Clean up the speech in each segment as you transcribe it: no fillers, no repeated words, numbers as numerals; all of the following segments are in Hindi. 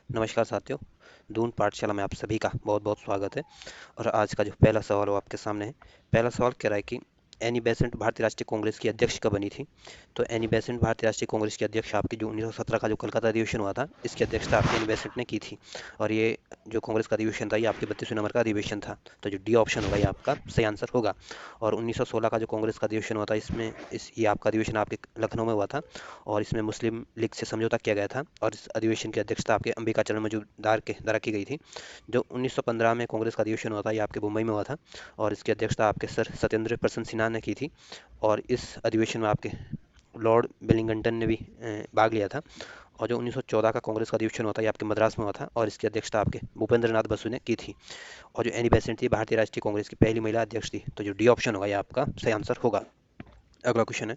नमस्कार साथियों। दून पाठशाला में आप सभी का बहुत बहुत स्वागत है। और आज का जो पहला सवाल वो आपके सामने है। पहला सवाल कह रहा है कि एनी बेसेंट भारतीय राष्ट्रीय कांग्रेस की अध्यक्ष कब बनी थी। तो एनी बेसेंट भारतीय राष्ट्रीय कांग्रेस की अध्यक्ष आपकी जो 1917 का जो कलकत्ता अधिवेशन हुआ था, इसकी अध्यक्षता आपकी एनी बेसेंट ने की थी। और ये जो कांग्रेस का अधिवेशन था, ये आपके 32वें नंबर का अधिवेशन था। तो जो डी ऑप्शन होगा ये आपका सही आंसर होगा। और 1916 का जो कांग्रेस का अधिवेशन हुआ था, इसमें ये आपका अधिवेशन आपके लखनऊ में हुआ था। और इसमें मुस्लिम लीग से समझौता किया गया था, और इस अधिवेशन की अध्यक्षता आपके अंबिका चरण मजूमदार के द्वारा की गई थी। जो 1915 में कांग्रेस का अधिवेशन हुआ था, ये आपके मुंबई में हुआ था। और इसकी अध्यक्षता आपके सर सत्येंद्र प्रसन्न सिन्हा ने की थी। और इस अधिवेशन में आपके लॉर्ड वेलिंगटन ने भी भाग लिया था। और जो 1914 का कांग्रेस का अधिवेशन हुआ था, ये आपके मद्रास में हुआ था, और इसकी अध्यक्षता आपके भूपेंद्र नाथ बसु ने की थी। और जो एनी बेसेंट थी, भारतीय राष्ट्रीय कांग्रेस की पहली महिला अध्यक्ष थी। तो जो डी ऑप्शन होगा ये आपका सही आंसर होगा। अगला क्वेश्चन है।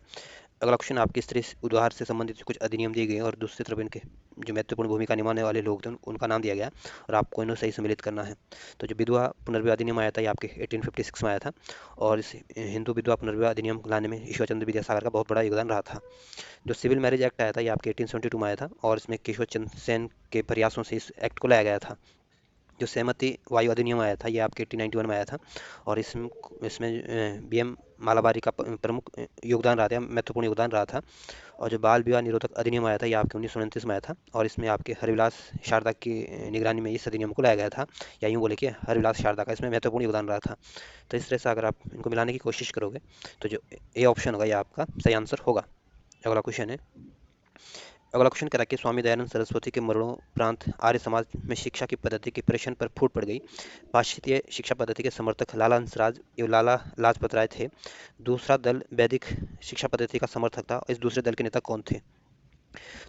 अगला क्वेश्चन आपके स्त्री उद्धार से संबंधित कुछ अधिनियम दिए गए हैं, और दूसरी तरफ इनके जो महत्वपूर्ण भूमिका निभाने वाले लोग थे उनका नाम दिया गया है, और आपको इन्हें सही सम्मिलित करना है। तो जो विधवा पुनर्विवाह अधिनियम आया था, ये आपके 1856 में आया था। और इस हिंदू विधवा पुनर्विवाह अधिनियम लाने में ईश्वर चंद्र विद्यासागर का बहुत बड़ा योगदान रहा था। जो सिविल मैरिज एक्ट आया था, ये आपके 1872 में आया था, और इसमें केशव चंद्र सेन के प्रयासों से इस एक्ट को लाया गया था। जो सहमति वायु अधिनियम आया था, ये आपके 1891 में आया था। और इसमें इसमें बी एम मालाबारी का प्रमुख योगदान रहा था, महत्वपूर्ण योगदान रहा था। और जो बाल विवाह निरोधक अधिनियम आया था, ये आपके 1929 में आया था। और इसमें आपके हरिविलास शारदा की निगरानी में इस अधिनियम को लाया गया था। या यूँ बोले कि हरिविलास शारदा का इसमें महत्वपूर्ण योगदान रहा था। तो इस तरह से अगर आप इनको मिलाने की कोशिश करोगे, तो जो ए ऑप्शन होगा ये आपका सही आंसर होगा। अगला क्वेश्चन है। अगला क्वेश्चन करा कि स्वामी दयानंद सरस्वती के मरणोपरांत आर्य समाज में शिक्षा की पद्धति के प्रश्न पर फूट पड़ गई। पाश्चात्य शिक्षा पद्धति के समर्थक लाला हंसराज एवं लाला लाजपत राय थे। दूसरा दल वैदिक शिक्षा पद्धति का समर्थक था, और इस दूसरे दल के नेता कौन थे।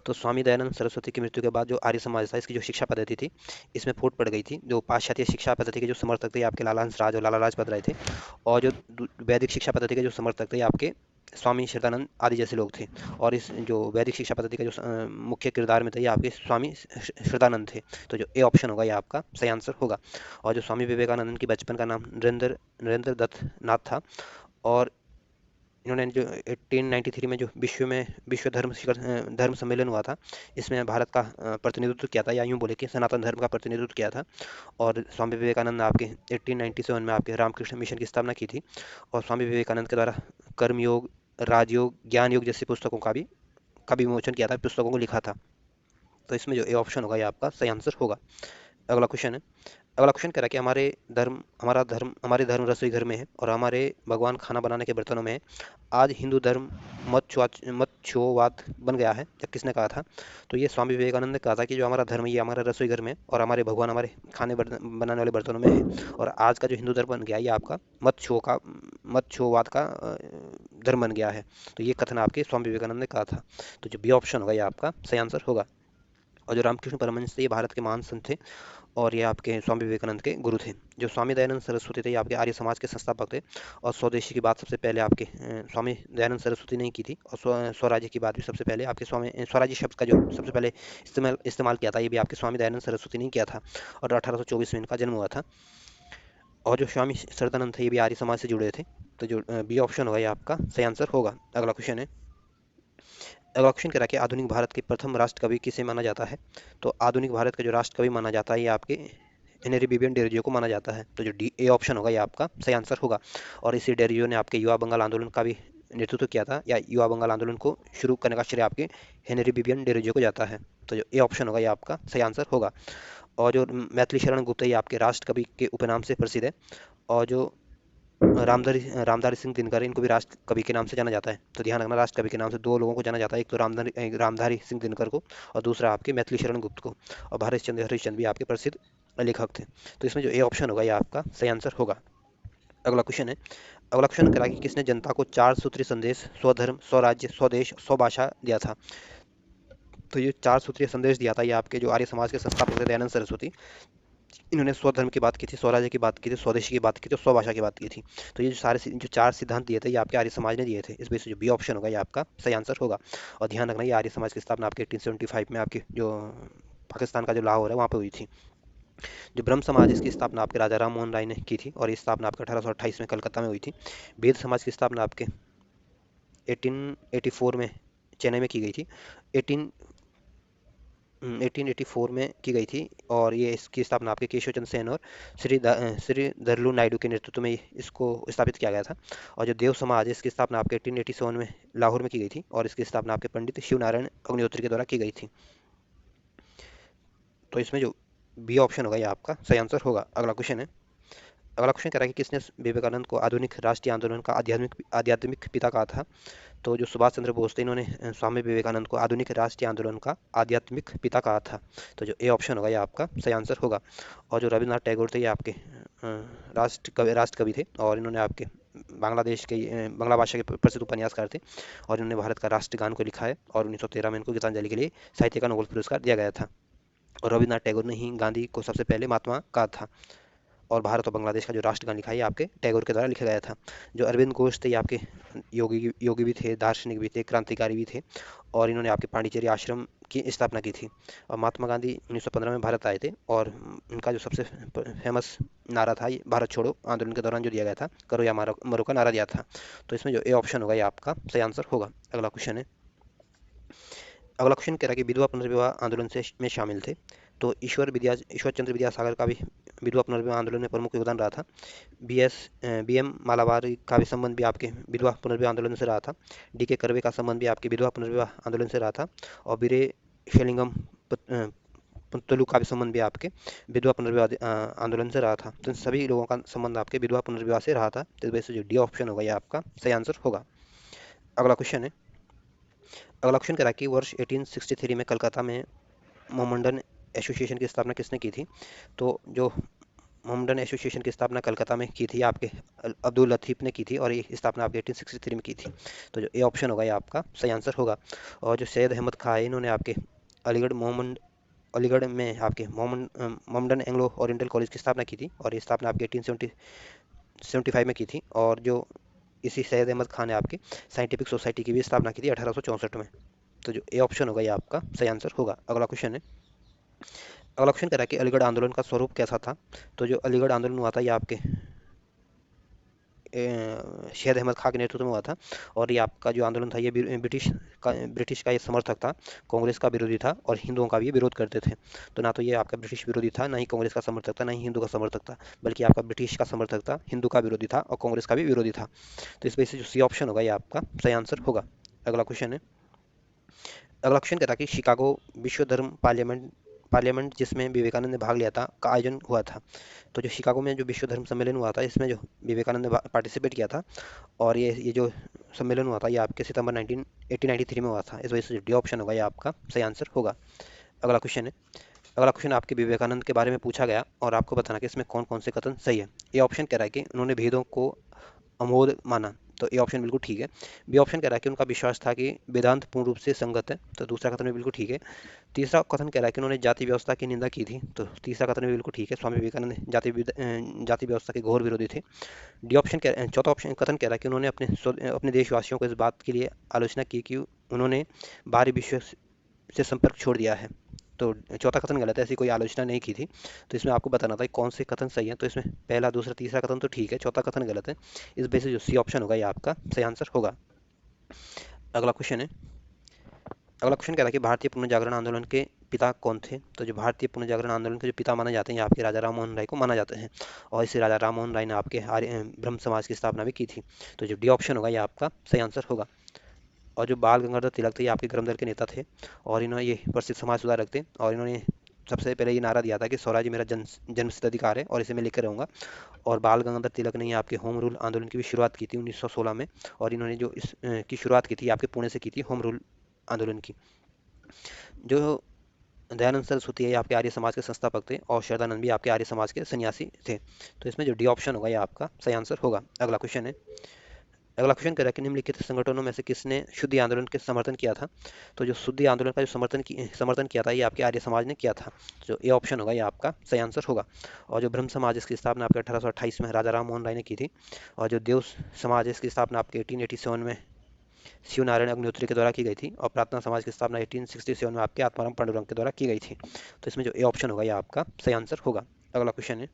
तो स्वामी दयानंद सरस्वती की मृत्यु के बाद जो आर्य समाज था, इसकी जो शिक्षा पद्धति थी, इसमें फूट पड़ गई थी। जो पाश्चात्य शिक्षा पद्धति के जो समर्थक थे, आपके लाला हंसराज और लाला लाजपत राय थे। और जो वैदिक शिक्षा पद्धति के जो समर्थक थे, ये आपके स्वामी श्रद्धानंद आदि जैसे लोग थे। और इस जो वैदिक शिक्षा पद्धति के जो मुख्य किरदार में थे, ये आपके स्वामी श्रद्धानंद थे। तो जो ए ऑप्शन होगा ये आपका सही आंसर होगा। और जो स्वामी विवेकानंद की बचपन का नाम नरेंद्र नरेंद्र दत्त नाथ था। और इन्होंने जो 1893 में जो विश्व धर्म सम्मेलन हुआ था, इसमें भारत का प्रतिनिधित्व किया था, या यूँ बोले कि सनातन धर्म का प्रतिनिधित्व किया था। और स्वामी विवेकानंद ने आपके 1897 में आपके रामकृष्ण मिशन की स्थापना की थी। और स्वामी विवेकानंद के द्वारा कर्मयोग, राजयोग, ज्ञान योग जैसी पुस्तकों का भी विमोचन किया था, पुस्तकों को लिखा था। तो इसमें जो ए ऑप्शन होगा ये आपका सही आंसर होगा। अगला क्वेश्चन है। अगला क्वेश्चन कह रहा है कि हमारे धर्म रसोई घर में है, और हमारे भगवान खाना बनाने के बर्तनों में है। आज हिंदू धर्म मच्छोवाद बन गया है, जब किसने कहा था। तो ये स्वामी विवेकानंद ने कहा था कि जो हमारा धर्म है, ये हमारा रसोई घर में है, और हमारे भगवान हमारे बनाने वाले बर्तनों में है। और आज का जो हिंदू धर्म बन गया है, ये आपका मच्छोवाद का धर्म बन गया है। तो ये कथन आपके स्वामी विवेकानंद ने कहा था। तो जो बी ऑप्शन होगा ये आपका सही आंसर होगा। और जो रामकृष्ण परमहंस थे, ये भारत के महान संत थे, और ये आपके स्वामी विवेकानंद के गुरु थे। जो स्वामी दयानंद सरस्वती थे, ये आपके आर्य समाज के संस्थापक थे। और स्वदेशी की बात सबसे पहले आपके स्वामी दयानंद सरस्वती ने ही की थी। और स्वराज्य की बात भी सबसे पहले आपके स्वामी स्वराज्य शब्द का जो सबसे पहले इस्तेमाल किया था, ये भी आपके स्वामी दयानंद सरस्वती ने ही किया था। और 1824 में इनका जन्म हुआ था। और जो स्वामी श्रद्धानंद थे, ये भी आर्य समाज से जुड़े थे। तो जो बी ऑप्शन होगा ये आपका सही आंसर होगा। अगला क्वेश्चन है। अगला क्वेश्चन कह रहा है कि आधुनिक भारत के प्रथम राष्ट्र कवि किसे माना जाता है। तो आधुनिक भारत का जो राष्ट्र कवि माना जाता है, ये आपके हेनरी बिबियन डेरियो को माना जाता है। तो जो डी ए ऑप्शन होगा ये आपका सही आंसर होगा। और इसी डेरियो ने आपके युवा बंगाल आंदोलन का भी नेतृत्व किया था, या युवा बंगाल आंदोलन को शुरू करने का श्रेय आपके हेनरी बिबियन डेरियो को जाता है। तो जो ए ऑप्शन होगा ये आपका सही आंसर होगा। और जो मैथिली शरण गुप्त है, ये आपके राष्ट्र कवि के उपनाम से प्रसिद्ध है। और जो रामधारी रामधारी सिंह दिनकर, इनको भी राष्ट्र कवि के नाम से जाना जाता है। तो ध्यान रखना, राष्ट्र कवि के नाम से दो लोगों को जाना जाता है, एक तो रामधारी सिंह दिनकर को, और दूसरा आपके मैथिली शरण गुप्त को। और भारत चंद्र हरिश्चंद्र भी आपके प्रसिद्ध लेखक थे। तो इसमें जो ए ऑप्शन होगा ये आपका सही आंसर होगा। अगला क्वेश्चन है। अगला क्वेश्चन करा कि किसने जनता को 4 सूत्री संदेश स्वधर्म स्वराज्य स्वदेश स्वभाषा दिया था। तो ये 4 सूत्रीय संदेश दिया था, ये आपके जो आर्य समाज के संस्थापक थे दयानंद सरस्वती, इन्होंने स्वधर्म की बात की थी, स्वराज्य की बात की थी, स्वदेशी की बात की थी, और स्वभाषा की बात की थी। तो ये जो 4 सिद्धांत दिए थे, ये आपके आर्य समाज ने दिए थे। इस वजह से जो बी ऑप्शन होगा ये आपका सही आंसर होगा। और ध्यान रखना, ये आर्य समाज की स्थापना आपके 1875 में आपके जो पाकिस्तान का जो लाहौर है, वहाँ पे हुई थी। जो ब्रह्म समाज है, इसकी स्थापना आपके राजा राम मोहन राय ने की थी, और ये स्थापना आपके 1828 में कलकत्ता में हुई थी। वेद समाज की स्थापना आपके 1884 में चेन्नई में की गई थी। 18 1884 में की गई थी और ये इसकी स्थापना आपके केशव चंद्र सेन और श्री धरलू नायडू के नेतृत्व में इसको स्थापित किया गया था। और जो देव समाज है इसकी स्थापना आपके 1887 में लाहौर में की गई थी और इसकी स्थापना आपके पंडित शिव नारायण अग्निहोत्री के द्वारा की गई थी। तो इसमें जो बी ऑप्शन होगा ये आपका सही आंसर होगा। अगला क्वेश्चन है। अगला क्वेश्चन कह रहा है कि किसने विवेकानंद को आधुनिक राष्ट्रीय आंदोलन का आध्यात्मिक आध्यात्मिक पिता कहा था। तो जो सुभाष चंद्र बोस थे इन्होंने स्वामी विवेकानंद को आधुनिक राष्ट्रीय आंदोलन का आध्यात्मिक पिता कहा था। तो जो ए ऑप्शन होगा ये आपका सही आंसर होगा। और जो रविन्द्रनाथ टैगोर थे ये आपके राष्ट्र कवि थे और इन्होंने आपके बांग्लादेश के बांग्ला भाषा के प्रसिद्ध उपन्यासकार थे और इन्होंने भारत का राष्ट्रगान को लिखा है और 1913 में इनको गीतांजलि के लिए साहित्य का नोबेल पुरस्कार दिया गया था। और रविन्द्रनाथ टैगोर ने ही गांधी को सबसे पहले महात्मा कहा था। और भारत और बांग्लादेश का जो राष्ट्रगान लिखा है ये आपके टैगोर के द्वारा लिखा गया था। जो अरविंद घोष थे ये आपके योगी योगी भी थे, दार्शनिक भी थे, क्रांतिकारी भी थे और इन्होंने आपके पांडिचेरी आश्रम की स्थापना की थी। और महात्मा गांधी 1915 में भारत आए थे और इनका जो सबसे फेमस नारा था ये भारत छोड़ो आंदोलन के दौरान जो दिया गया था, करो या मारो मरो का नारा दिया था। तो इसमें जो ए ऑप्शन होगा ये आपका सही आंसर होगा। अगला क्वेश्चन है। अगला क्वेश्चन कह रहा है कि विधवा पुनर्विवाह आंदोलन से में शामिल थे। तो ईश्वर चंद्र विद्यासागर का भी विधवा पुनर्विवाह आंदोलन में प्रमुख योगदान रहा था। बी एम मालाबार का भी संबंध भी आपके विधवा पुनर्विवाह आंदोलन से रहा था। डी के कर्वे का संबंध भी आपके विधवा पुनर्विवाह आंदोलन से रहा था। और वीरे शेलिंगम पुंतलू का भी संबंध भी आपके विधवा पुनर्विवाह आंदोलन से रहा था। तो इन सभी लोगों का संबंध आपके विधवा पुनर्विवाह से रहा था। तो इस वजह से जो डी ऑप्शन होगा ये आपका सही आंसर होगा। अगला क्वेश्चन है। अगला क्वेश्चन कह रहा है कि वर्ष 1863 में कलकत्ता में मोहम्मडन एसोसिएशन की स्थापना किसने की थी। तो जो मोहम्मडन एसोसिएशन की स्थापना कलकत्ता में की थी आपके अब्दुल लतीफ़ ने की थी और ये स्थापना आपके 1863 में की थी। तो जो ए ऑप्शन होगा ये आपका सही आंसर होगा। और जो सैयद अहमद खां है इन्होंने आपके अलीगढ़ में आपके मोहम्मडन एंग्लो ओरिएंटल कॉलेज की स्थापना की थी और ये स्थापना आपके 1875 में की थी। और जो इसी सैयद अहमद खान ने आपके साइंटिफिक सोसाइटी की भी स्थापना की थी 1864 में। तो जो ए ऑप्शन होगा ये आपका सही आंसर होगा। अगला क्वेश्चन है। अगला क्वेश्चन कह रहा है कि अलीगढ़ आंदोलन का स्वरूप कैसा था। तो जो अलीगढ़ आंदोलन हुआ था ये आपके शहीद अहमद खां के नेतृत्व में हुआ था। और ये आपका जो आंदोलन था ये ब्रिटिश का ये समर्थक था, कांग्रेस का विरोधी था और हिंदुओं का भी ये विरोध करते थे। तो ना तो ये आपका ब्रिटिश विरोधी था, ना ही कांग्रेस का समर्थक था, ना ही हिंदू का समर्थक था, बल्कि आपका ब्रिटिश का समर्थक था, हिंदू का विरोधी था और कांग्रेस का भी विरोधी था। तो इस वजह से जो सी ऑप्शन होगा ये आपका सही आंसर होगा। अगला क्वेश्चन है। अगला क्वेश्चन कहता है कि शिकागो विश्व धर्म पार्लियामेंट पार्लियामेंट जिसमें विवेकानंद ने भाग लिया था का आयोजन हुआ था। तो जो शिकागो में जो विश्व धर्म सम्मेलन हुआ था इसमें जो विवेकानंद ने पार्टिसिपेट किया था और ये जो सम्मेलन हुआ था ये आपके सितंबर 1893 में हुआ था। इस वजह से जो डी ऑप्शन होगा ये आपका सही आंसर होगा। अगला क्वेश्चन है। अगला क्वेश्चन आपके विवेकानंद के बारे में पूछा गया और आपको बताना कि इसमें कौन कौन से कथन सही है। ये ऑप्शन कह रहा है कि उन्होंने भेदों को अमोद माना। तो ये ऑप्शन बिल्कुल ठीक है। बी ऑप्शन कह रहा है कि उनका विश्वास था कि वेदांत पूर्ण रूप से संगत है। तो दूसरा कथन भी बिल्कुल ठीक है। तीसरा कथन कह रहा है कि उन्होंने जाति व्यवस्था की निंदा की थी। तो तीसरा कथन भी बिल्कुल ठीक है। स्वामी विवेकानंद जाति व्यवस्था के घोर विरोधी थे। डी ऑप्शन चौथा ऑप्शन कथन कह रहा है कि उन्होंने अपने देशवासियों को इस बात के लिए आलोचना की कि उन्होंने बाहरी विश्व से संपर्क छोड़ दिया है। तो चौथा कथन गलत है, ऐसी कोई आलोचना नहीं की थी। तो इसमें आपको बताना था कि कौन से कथन सही है। तो इसमें पहला दूसरा तीसरा कथन तो ठीक है, चौथा कथन गलत है। इस वजह से जो सी ऑप्शन होगा ये आपका सही आंसर होगा। अगला क्वेश्चन है। अगला क्वेश्चन कह रहा है कि भारतीय पुनर्जागरण आंदोलन के पिता कौन थे। तो जो भारतीय पुनर्जागरण आंदोलन के जो पिता माने जाते हैं ये आपके राजा राम मोहन राय को माना जाते हैं। और इसे राजा राम मोहन राय ने आपके ब्रह्म समाज की स्थापना भी की थी। तो जो डी ऑप्शन होगा ये आपका सही आंसर होगा। और जो बाल गंगाधर तिलक थे ये आपके धर्म दल के नेता थे और इन्होंने ये प्रसिद्ध समाज सुधारक थे और इन्होंने सबसे पहले ये नारा दिया था कि स्वराज मेरा जन्मसिद्ध अधिकार है और इसे मैं लेकर रहूंगा। और बाल गंगाधर तिलक ने आपके होम रूल आंदोलन की भी शुरुआत की थी 1916 में। और इन्होंने जो इस की शुरुआत की थी आपके पुणे से की थी होम रूल आंदोलन की। जो दयानंद सरस्वती है ये आपके आर्य समाज के संस्थापक थे और शरदानंद भी आपके आर्य समाज के सन्यासी थे। तो इसमें जो डी ऑप्शन होगा ये आपका सही आंसर होगा। अगला क्वेश्चन है। अगला क्वेश्चन कह रहा है कि निम्नलिखित संगठनों में से किसने शुद्धि आंदोलन के समर्थन किया था। तो जो शुद्धि आंदोलन का जो समर्थन किया था ये आपके आर्य समाज ने किया था। जो ए ऑप्शन होगा ये आपका सही आंसर होगा। और जो ब्रह्म समाज इसकी स्थापना आपके 1828 में राजा राम मोहन राय ने की थी। और जो देव समाज है इसकी स्थापना आपके 1887 में शिव नारायण अग्निहोत्री के द्वारा की गई थी। और प्रार्थना समाज की स्थापना 1867 में आपके आत्माराम पांडुरंग के द्वारा की गई थी। तो इसमें जो ए ऑप्शन होगा ये आपका सही आंसर होगा। अगला क्वेश्चन है।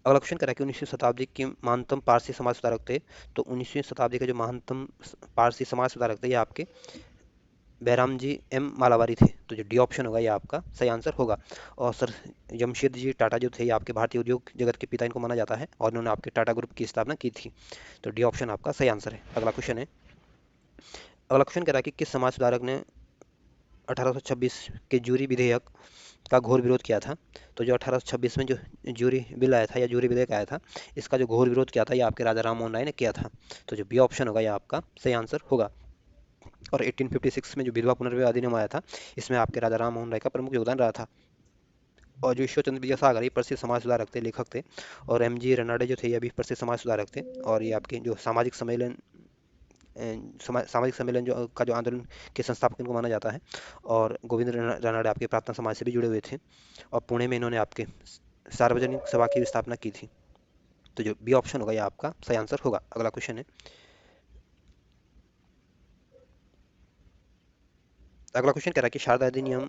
अगला क्वेश्चन करा कि 19वीं शताब्दी के महानतम पारसी समाज सुधारक थे। तो 19वीं शताब्दी के जो महानतम पारसी समाज सुधारक थे ये आपके बैराम जी एम मालावारी थे। तो जो डी ऑप्शन होगा ये आपका सही आंसर होगा। और सर जमशेद जी टाटा जो थे ये आपके भारतीय उद्योग जगत के पिता इनको माना जाता है और इन्होंने आपके टाटा ग्रुप की स्थापना की थी। तो डी ऑप्शन आपका सही आंसर है। अगला क्वेश्चन है। अगला क्वेश्चन कह रहा है कि किस समाज सुधारक ने 1826 के जूरी विधेयक का घोर विरोध किया था। तो जो 1826 में जो जूरी बिल आया था या जूरी विधेयक आया था, इसका जो घोर विरोध किया था ये आपके राजा राम मोहन राय ने किया था। तो जो बी ऑप्शन होगा ये आपका सही आंसर होगा। और 1856 में जो विधवा पुनर्विवाह अधिनियम आया था, इसमें आपके राजा राम मोहन राय का प्रमुख योगदान रहा था। और जो ईश्वर चंद्र विद्यासागर ये प्रसिद्ध समाज सुधारक थे, लेखक थे। और एम जी रनाडे जो थे ये भी प्रसिद्ध समाज सुधारक थे। और ये आपके जो सामाजिक सम्मेलन सामाजिक सम्मेलन जो आंदोलन के संस्थापक इनको माना जाता है। और गोविंद रानडे आपके प्रार्थना समाज से भी जुड़े हुए थे। और पुणे में इन्होंने आपके सार्वजनिक सभा की भी स्थापना की थी। तो जो बी ऑप्शन होगा ये आपका सही आंसर होगा। अगला क्वेश्चन है। अगला क्वेश्चन कह रहा है कि शारदा अधिनियम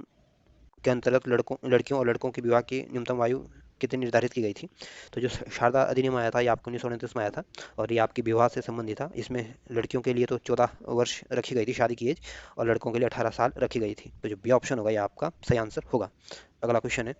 के अंतर्गत लड़कियों और लड़कों के विवाह की न्यूनतम आयु कितनी निर्धारित की गई थी। तो जो शारदा अधिनियम आया था ये आपको 1929 में आया था। और ये आपकी विवाह से संबंधित था। इसमें लड़कियों के लिए तो 14 वर्ष रखी गई थी शादी की एज, और लड़कों के लिए 18 साल रखी गई थी। तो जो बी ऑप्शन होगा ये आपका सही आंसर होगा। अगला क्वेश्चन है।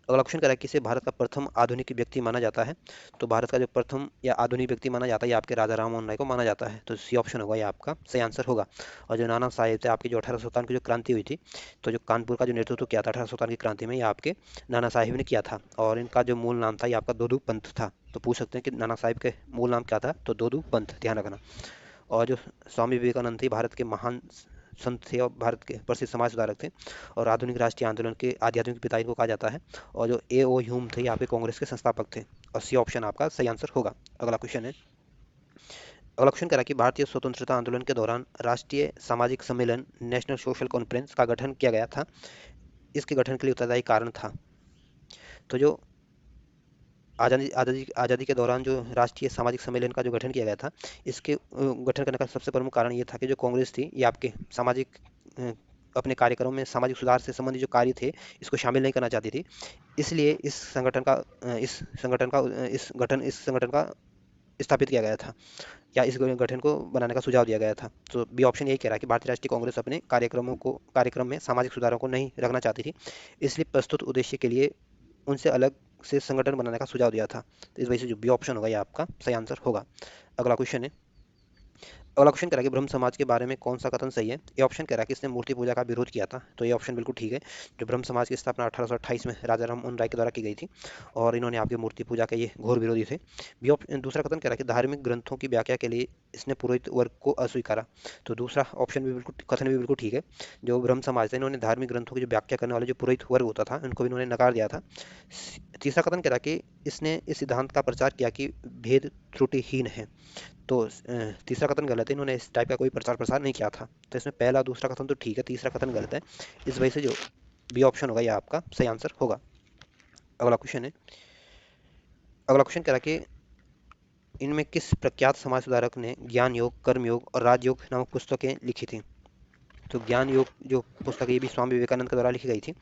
अगला क्वेश्चन कह रहा है किसे भारत का प्रथम आधुनिक व्यक्ति माना जाता है। तो भारत का जो प्रथम या आधुनिक व्यक्ति माना जाता है ये आपके राजा राम मोहन राय को माना जाता है। तो सी ऑप्शन होगा ये आपका सही आंसर होगा। और जो नाना साहेब थे आपकी जो 1857 की जो क्रांति हुई थी, तो जो कानपुर का जो नेतृत्व किया था 1857 की क्रांति में, ये आपके नाना साहिब ने किया था। और इनका जो मूल नाम था ये आपका दोदू पंथ था। तो पूछ सकते हैं कि नाना साहिब के मूल नाम क्या था, तो दोदू पंथ, ध्यान रखना। और जो स्वामी विवेकानंद थे भारत के महान संत थे और भारत के प्रसिद्ध समाज सुधारक थे। और आधुनिक राष्ट्रीय आंदोलन के आध्यात्मिक पिता इनको कहा जाता है। और जो ए ओ ह्यूम थे ये आपके कांग्रेस के संस्थापक थे। और सी ऑप्शन आपका सही आंसर होगा। अगला क्वेश्चन है। अगला क्वेश्चन कह रहा है कि भारतीय स्वतंत्रता आंदोलन के दौरान राष्ट्रीय सामाजिक सम्मेलन नेशनल सोशल कॉन्फ्रेंस का गठन किया गया था। इसके गठन के लिए उत्तरदायी कारण था। तो जो आज़ादी आज़ादी आज़ादी के दौरान जो राष्ट्रीय सामाजिक सम्मेलन का जो गठन किया गया था, इसके गठन करने का सबसे प्रमुख कारण ये था कि जो कांग्रेस थी ये आपके सामाजिक अ, अपने कार्यक्रमों में सामाजिक सुधार से संबंधित जो कार्य थे इसको शामिल नहीं करना चाहती थी। इसलिए इस संगठन का स्थापित किया गया था, या इस गठन को बनाने का सुझाव दिया गया था। तो बी ऑप्शन यही कह रहा है कि भारतीय राष्ट्रीय कांग्रेस अपने कार्यक्रम में सामाजिक सुधारों को नहीं रखना चाहती थी, इसलिए प्रस्तुत उद्देश्य के लिए उनसे अलग से संगठन बनाने का सुझाव दिया था। तो इस वजह से जो बी ऑप्शन होगा ये आपका सही आंसर होगा। अगला क्वेश्चन है। अगला क्वेश्चन कह रहा है कि ब्रह्म समाज के बारे में कौन सा कथन सही है। ये ऑप्शन कह रहा है कि इसने मूर्ति पूजा का विरोध किया था। तो ये ऑप्शन बिल्कुल ठीक है। जो ब्रह्म समाज की स्थापना 1828 में राजा राम मोहन राय के द्वारा की गई थी, और इन्होंने आपकी मूर्ति पूजा के ये घोर विरोधी थे। बी ऑप्शन दूसरा कथन कह रहा है कि धार्मिक ग्रंथों की व्याख्या के लिए इसने पुरोहित वर्ग को अस्वीकारा। तो दूसरा ऑप्शन भी बिल्कुल कथन भी बिल्कुल ठीक है। जो ब्रह्म समाज था इन्होंने धार्मिक ग्रंथों की जो व्याख्या करने वाले जो पुरोहित वर्ग होता था उनको भी इन्होंने नकार दिया था। तीसरा कथन कह रहा है कि इसने इस सिद्धांत का प्रचार किया कि भेद त्रुटिहीन है। तो तीसरा कथन गलत है, इन्होंने इस टाइप का कोई प्रचार प्रसार नहीं किया था। तो इसमें पहला दूसरा कथन तो ठीक है, तीसरा कथन गलत है। इस वजह से जो बी ऑप्शन होगा ये आपका सही आंसर होगा। अगला क्वेश्चन है। अगला क्वेश्चन कह रहा है कि इनमें किस प्रख्यात समाज सुधारक ने ज्ञान योग, कर्म योग और राजयोग नामक पुस्तकें लिखी थी। तो ज्ञान योग जो पुस्तक है ये भी स्वामी विवेकानंद के द्वारा लिखी गई थी।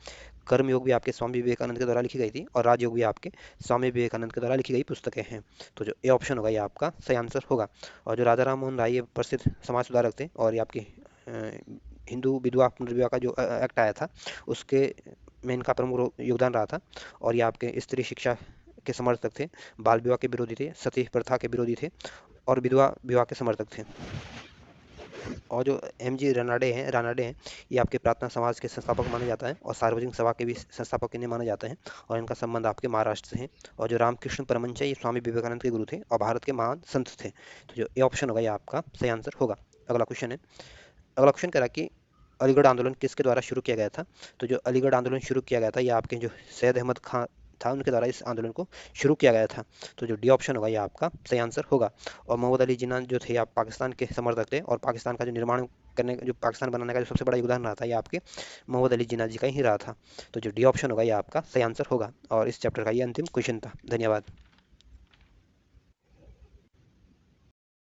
कर्म योग भी आपके स्वामी विवेकानंद के द्वारा लिखी गई थी, और राजयोग भी आपके स्वामी विवेकानंद के द्वारा लिखी गई पुस्तकें हैं। तो जो ए ऑप्शन होगा ये आपका सही आंसर होगा। और जो राजा राम मोहन राय ये प्रसिद्ध समाज सुधारक थे, और ये आपके हिंदू विधवा पुनर्विवाह का जो एक्ट आया था उसके में इनका प्रमुख योगदान रहा था। और ये आपके स्त्री शिक्षा के समर्थक थे, बाल विवाह के विरोधी थे, सती प्रथा के विरोधी थे, और विधवा विवाह के समर्थक थे। और जो एम जी रानाडे हैं ये आपके प्रार्थना समाज के संस्थापक माने जाता है, और सार्वजनिक सभा के भी संस्थापक इन्हें माने जाते हैं। और इनका संबंध आपके महाराष्ट्र से है। और जो रामकृष्ण परमहंस है ये स्वामी विवेकानंद के गुरु थे और भारत के महान संत थे। तो जो ए ऑप्शन होगा ये आपका सही आंसर होगा। अगला क्वेश्चन है। अगला क्वेश्चन कह रहा है कि अलीगढ़ आंदोलन किसके द्वारा शुरू किया गया था। तो जो अलीगढ़ आंदोलन शुरू किया गया था ये आपके जो सैयद अहमद खान था उनके द्वारा इस आंदोलन को शुरू किया गया था। तो जो डी ऑप्शन होगा ये आपका सही आंसर होगा। और मोहम्मद अली जिन्ना जो थे आप पाकिस्तान के समर्थक थे, और पाकिस्तान का जो निर्माण करने जो पाकिस्तान बनाने का जो सबसे बड़ा योगदान रहा था ये आपके मोहम्मद अली जिन्ना जी का ही रहा था। तो जो डी ऑप्शन होगा ये आपका सही आंसर होगा। और इस चैप्टर का ये अंतिम क्वेश्चन था। धन्यवाद।